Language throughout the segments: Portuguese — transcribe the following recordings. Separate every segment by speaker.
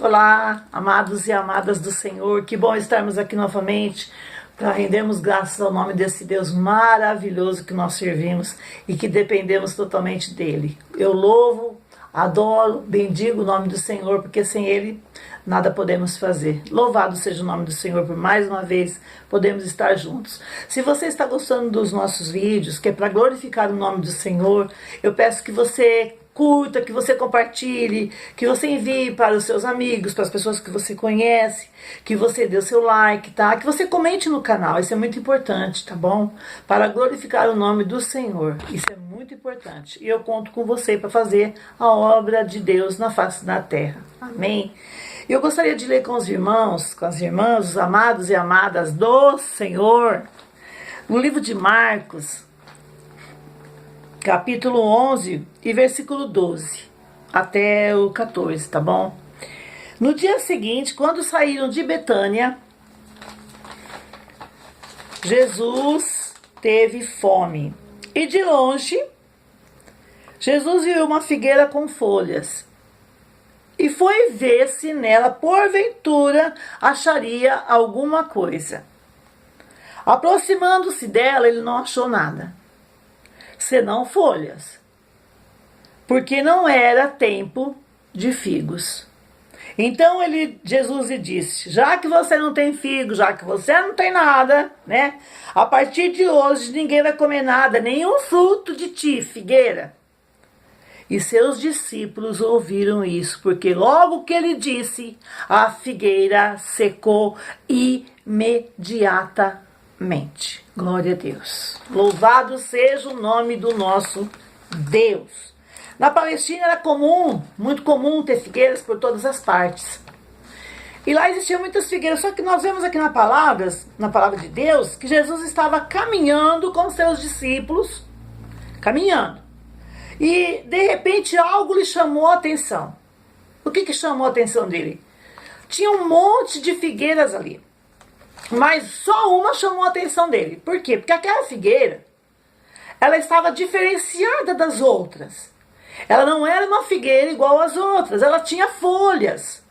Speaker 1: Olá, amados e amadas do Senhor, que bom estarmos aqui novamente para rendermos graças ao nome desse Deus maravilhoso que nós servimos e que dependemos totalmente dele. Eu louvo, adoro, bendigo o nome do Senhor, porque sem ele nada podemos fazer. Louvado seja o nome do Senhor por mais uma vez podemos estar juntos. Se você está gostando dos nossos vídeos, que é para glorificar o nome do Senhor, eu peço que você curta, que você compartilhe, que você envie para os seus amigos, para as pessoas que você conhece, que você dê o seu like, tá? Que você comente no canal, isso é muito importante, tá bom? Para glorificar o nome do Senhor, isso é muito importante. E eu conto com você para fazer a obra de Deus na face da terra. Amém? Eu gostaria de ler com os irmãos, com as irmãs, os amados e amadas do Senhor, no livro de Marcos, capítulo 11 e versículo 12 até o 14, tá bom? No dia seguinte, quando saíram de Betânia, Jesus teve fome. E de longe, Jesus viu uma figueira com folhas e foi ver se nela, porventura, acharia alguma coisa. Aproximando-se dela, ele não achou nada, senão folhas, porque não era tempo de figos. Então Jesus lhe disse: já que você não tem figo, já que você não tem nada, né? A partir de hoje ninguém vai comer nada, nenhum fruto de ti, figueira. E seus discípulos ouviram isso, porque logo que ele disse, a figueira secou imediatamente. Glória a Deus. Louvado seja o nome do nosso Deus. Na Palestina era comum, muito comum ter figueiras por todas as partes. E lá existiam muitas figueiras, só que nós vemos aqui na palavra de Deus, que Jesus estava caminhando com seus discípulos, caminhando. E de repente algo lhe chamou a atenção. O que chamou a atenção dele? Tinha um monte de figueiras ali, mas só uma chamou a atenção dele. Por quê? Porque aquela figueira, ela estava diferenciada das outras. Ela não era uma figueira igual às outras, ela tinha folhas.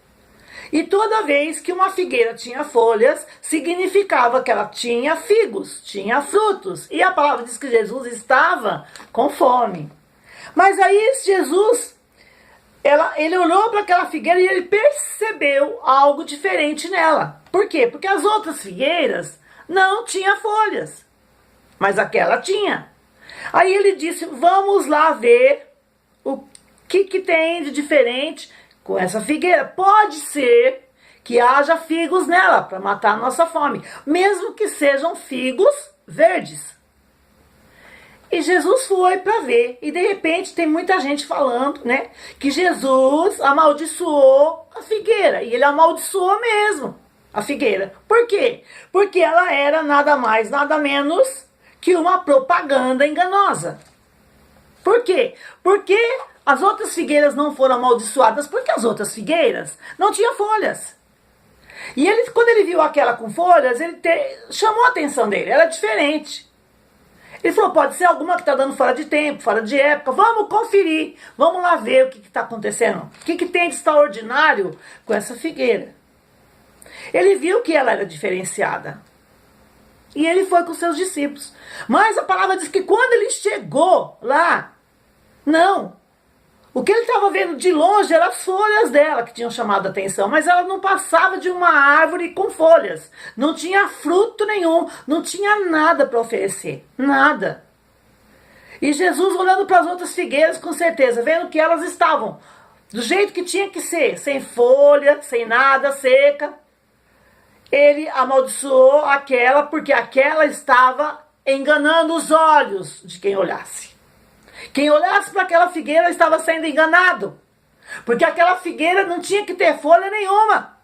Speaker 1: E toda vez que uma figueira tinha folhas, significava que ela tinha figos, tinha frutos. E a palavra diz que Jesus estava com fome. Mas aí Jesus, ele olhou para aquela figueira e ele percebeu algo diferente nela. Por quê? Porque as outras figueiras não tinham folhas, mas aquela tinha. Aí ele disse: vamos lá ver o que tem de diferente com essa figueira. Pode ser que haja figos nela para matar a nossa fome, mesmo que sejam figos verdes. E Jesus foi para ver, e de repente tem muita gente falando, né, que Jesus amaldiçoou a figueira, e ele amaldiçoou mesmo a figueira. Por quê? Porque ela era nada mais, nada menos que uma propaganda enganosa. Por quê? Porque as outras figueiras não foram amaldiçoadas, porque as outras figueiras não tinham folhas. E quando ele viu aquela com folhas, chamou a atenção dele, era diferente. Ele falou: pode ser alguma que está dando fora de tempo, fora de época. Vamos conferir, vamos lá ver o que está acontecendo. O que tem de extraordinário com essa figueira? Ele viu que ela era diferenciada. E ele foi com seus discípulos. Mas a palavra diz que quando ele chegou lá, não. O que ele estava vendo de longe eram as folhas dela que tinham chamado a atenção, mas ela não passava de uma árvore com folhas. Não tinha fruto nenhum, não tinha nada para oferecer, nada. E Jesus, olhando para as outras figueiras, com certeza, vendo que elas estavam do jeito que tinha que ser, sem folha, sem nada, seca, ele amaldiçoou aquela, porque aquela estava enganando os olhos de quem olhasse. Quem olhasse para aquela figueira estava sendo enganado, porque aquela figueira não tinha que ter folha nenhuma.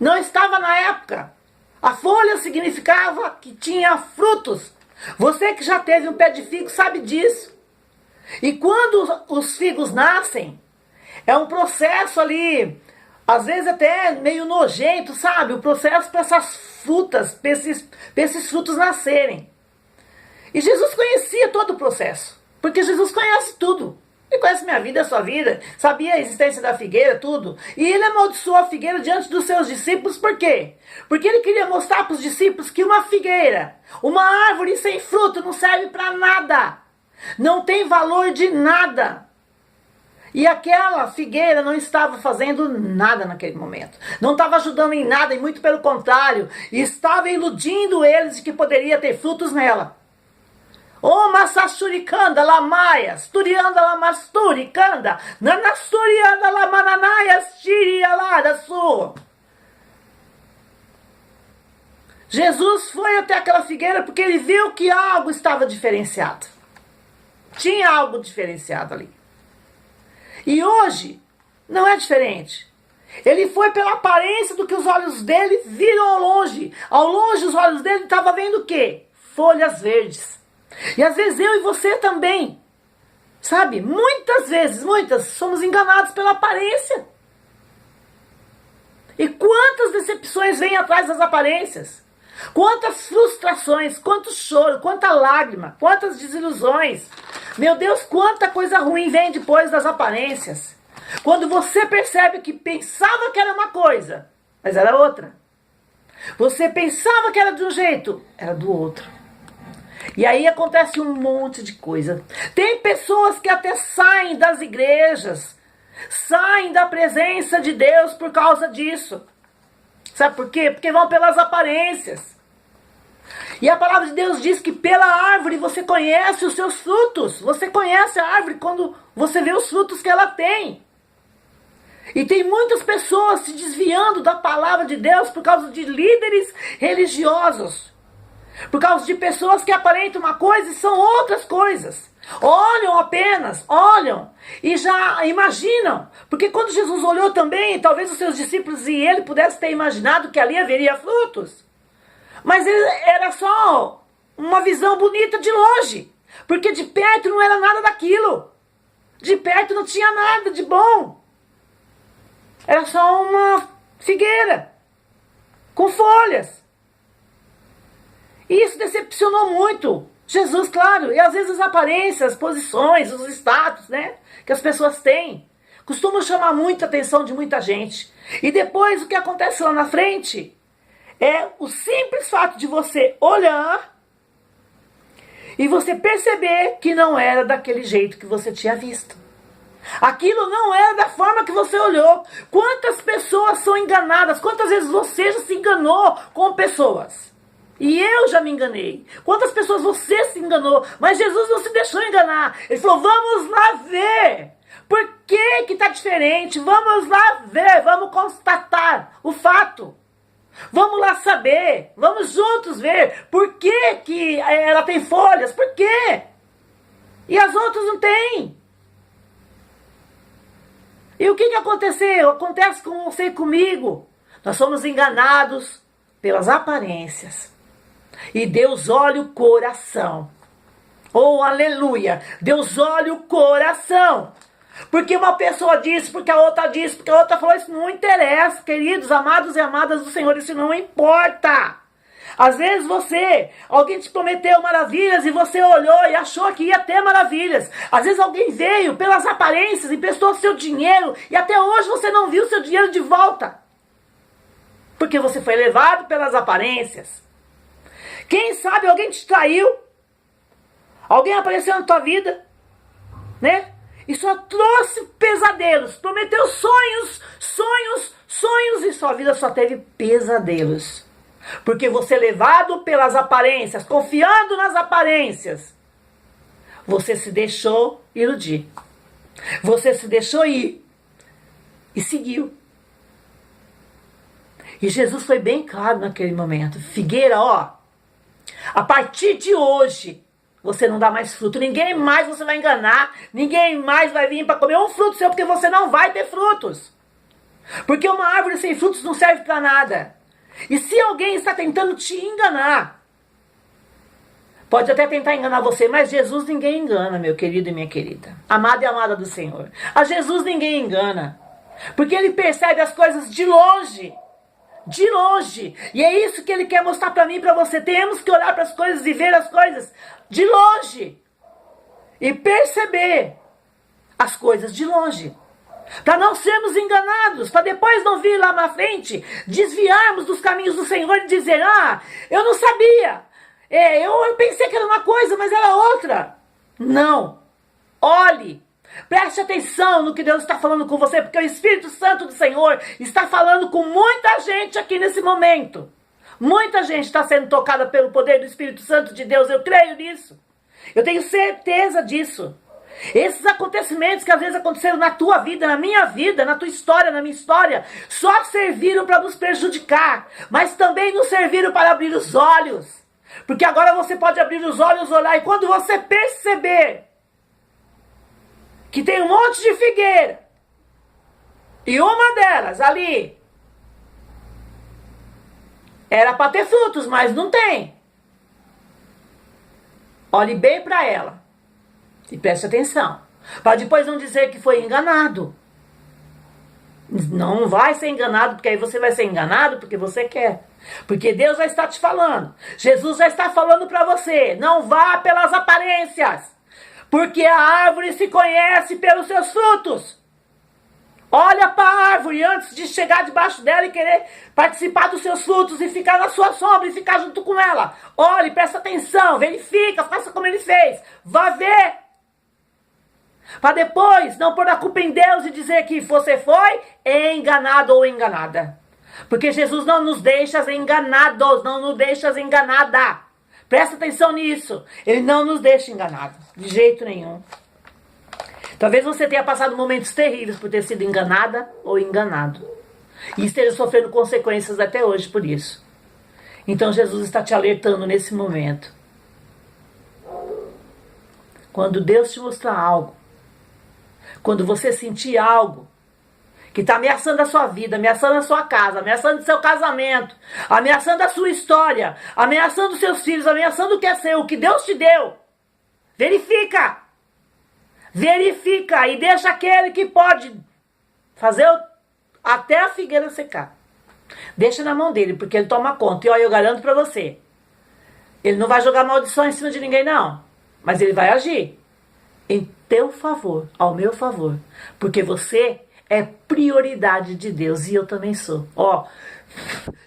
Speaker 1: Não estava na época. A folha significava que tinha frutos. Você que já teve um pé de figo sabe disso. E quando os figos nascem, é um processo ali, às vezes até meio nojento, sabe? O processo para essas frutas, para esses frutos nascerem. E Jesus conhecia todo o processo, porque Jesus conhece tudo. Ele conhece minha vida, a sua vida, sabia a existência da figueira, tudo. E ele amaldiçoou a figueira diante dos seus discípulos, por quê? Porque ele queria mostrar para os discípulos que uma figueira, uma árvore sem fruto, não serve para nada. Não tem valor de nada. E aquela figueira não estava fazendo nada naquele momento. Não estava ajudando em nada, e muito pelo contrário, estava iludindo eles de que poderia ter frutos nela. O massachuricanda lamaias, turianda lamasturicanda, nanasturianda lamananaias, tirialada sua. Jesus foi até aquela figueira porque ele viu que algo estava diferenciado. Tinha algo diferenciado ali. E hoje não é diferente. Ele foi pela aparência do que os olhos dele viram ao longe. Ao longe os olhos dele estavam vendo o quê? Folhas verdes. E às vezes eu e você também, sabe? Muitas vezes, somos enganados pela aparência. E quantas decepções vêm atrás das aparências? Quantas frustrações, quanto choro, quanta lágrima, quantas desilusões. Meu Deus, quanta coisa ruim vem depois das aparências. Quando você percebe que pensava que era uma coisa, mas era outra. Você pensava que era de um jeito, era do outro. E aí acontece um monte de coisa. Tem pessoas que até saem das igrejas, saem da presença de Deus por causa disso. Sabe por quê? Porque vão pelas aparências. E a palavra de Deus diz que pela árvore você conhece os seus frutos. Você conhece a árvore quando você vê os frutos que ela tem. E tem muitas pessoas se desviando da palavra de Deus por causa de líderes religiosos. Por causa de pessoas que aparentam uma coisa e são outras coisas. Olham e já imaginam. Porque quando Jesus olhou também, talvez os seus discípulos e ele pudessem ter imaginado que ali haveria frutos. Mas era só uma visão bonita de longe. Porque de perto não era nada daquilo. De perto não tinha nada de bom. Era só uma figueira com folhas. E isso decepcionou muito Jesus, claro. E às vezes as aparências, as posições, os status, né, que as pessoas têm, costumam chamar muita atenção de muita gente. E depois o que acontece lá na frente é o simples fato de você olhar e você perceber que não era daquele jeito que você tinha visto. Aquilo não era da forma que você olhou. Quantas pessoas são enganadas? Quantas vezes você já se enganou com pessoas? E eu já me enganei. Quantas pessoas você se enganou? Mas Jesus não se deixou enganar. Ele falou, vamos lá ver. Por que que está diferente? Vamos lá ver, vamos constatar o fato. Vamos lá saber, vamos juntos ver. Por que que ela tem folhas? Por quê? E as outras não têm. E o que que aconteceu? Acontece com você e comigo. Nós somos enganados pelas aparências. E Deus olha o coração. Oh, aleluia! Deus olha o coração. Porque uma pessoa disse, porque a outra disse, porque a outra falou, isso não interessa, queridos, amados e amadas do Senhor, isso não importa. Às vezes alguém te prometeu maravilhas e você olhou e achou que ia ter maravilhas. Às vezes alguém veio pelas aparências, emprestou seu dinheiro e até hoje você não viu seu dinheiro de volta. Porque você foi levado pelas aparências. Quem sabe alguém te traiu, alguém apareceu na tua vida, né? E só trouxe pesadelos, prometeu sonhos e sua vida só teve pesadelos. Porque você levado pelas aparências, confiando nas aparências, você se deixou iludir. Você se deixou ir e seguiu. E Jesus foi bem claro naquele momento. Figueira, ó. A partir de hoje, você não dá mais fruto. Ninguém mais você vai enganar. Ninguém mais vai vir para comer um fruto seu, porque você não vai ter frutos. Porque uma árvore sem frutos não serve para nada. E se alguém está tentando te enganar, pode até tentar enganar você, mas Jesus ninguém engana, meu querido e minha querida. Amado e amada do Senhor. A Jesus ninguém engana. Porque ele percebe as coisas de longe. De longe. E é isso que ele quer mostrar para mim e para você. Temos que olhar para as coisas e ver as coisas de longe. E perceber as coisas de longe. Para não sermos enganados, para depois não vir lá na frente, desviarmos dos caminhos do Senhor e dizer, eu não sabia, eu pensei que era uma coisa, mas era outra. Não, olhe, preste atenção no que Deus está falando com você, porque o Espírito Santo do Senhor está falando com muita gente aqui nesse momento. Muita gente está sendo tocada pelo poder do Espírito Santo de Deus, eu creio nisso. Eu tenho certeza disso. Esses acontecimentos que às vezes aconteceram na tua vida, na minha vida, na tua história, na minha história, só serviram para nos prejudicar, mas também nos serviram para abrir os olhos. Porque agora você pode abrir os olhos, olhar, e quando você perceber que tem um monte de figueira, e uma delas ali era para ter frutos, mas não tem, olhe bem para ela. E preste atenção, para depois não dizer que foi enganado. Não vai ser enganado, porque aí você vai ser enganado porque você quer. Porque Deus já está te falando. Jesus já está falando para você. Não vá pelas aparências. Porque a árvore se conhece pelos seus frutos. Olha para a árvore antes de chegar debaixo dela e querer participar dos seus frutos e ficar na sua sombra e ficar junto com ela. Olhe, presta atenção, verifica, faça como ele fez. Vá ver. Para depois não pôr a culpa em Deus e dizer que você foi enganado ou enganada. Porque Jesus não nos deixa enganados, não nos deixa enganada. Presta atenção nisso. Ele não nos deixa enganados, de jeito nenhum. Talvez você tenha passado momentos terríveis por ter sido enganada ou enganado. E esteja sofrendo consequências até hoje por isso. Então Jesus está te alertando nesse momento. Quando Deus te mostrar algo, quando você sentir algo que está ameaçando a sua vida, ameaçando a sua casa, ameaçando o seu casamento, ameaçando a sua história, ameaçando os seus filhos, ameaçando o que é seu, o que Deus te deu, verifica! Verifica e deixa aquele que pode fazer até a figueira secar. Deixa na mão dele, porque ele toma conta. E olha, eu garanto para você, ele não vai jogar maldição em cima de ninguém não, mas ele vai agir em teu favor, ao meu favor, porque você é prioridade de Deus e eu também sou.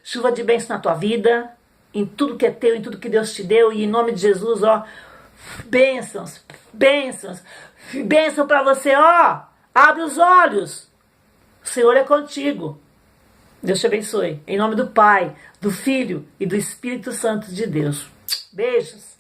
Speaker 1: Chuva de bênção na tua vida, em tudo que é teu, em tudo que Deus te deu, e em nome de Jesus, bênçãos, bênçãos, bênção para você, abre os olhos, o Senhor é contigo. Deus te abençoe, em nome do Pai, do Filho e do Espírito Santo de Deus. Beijos.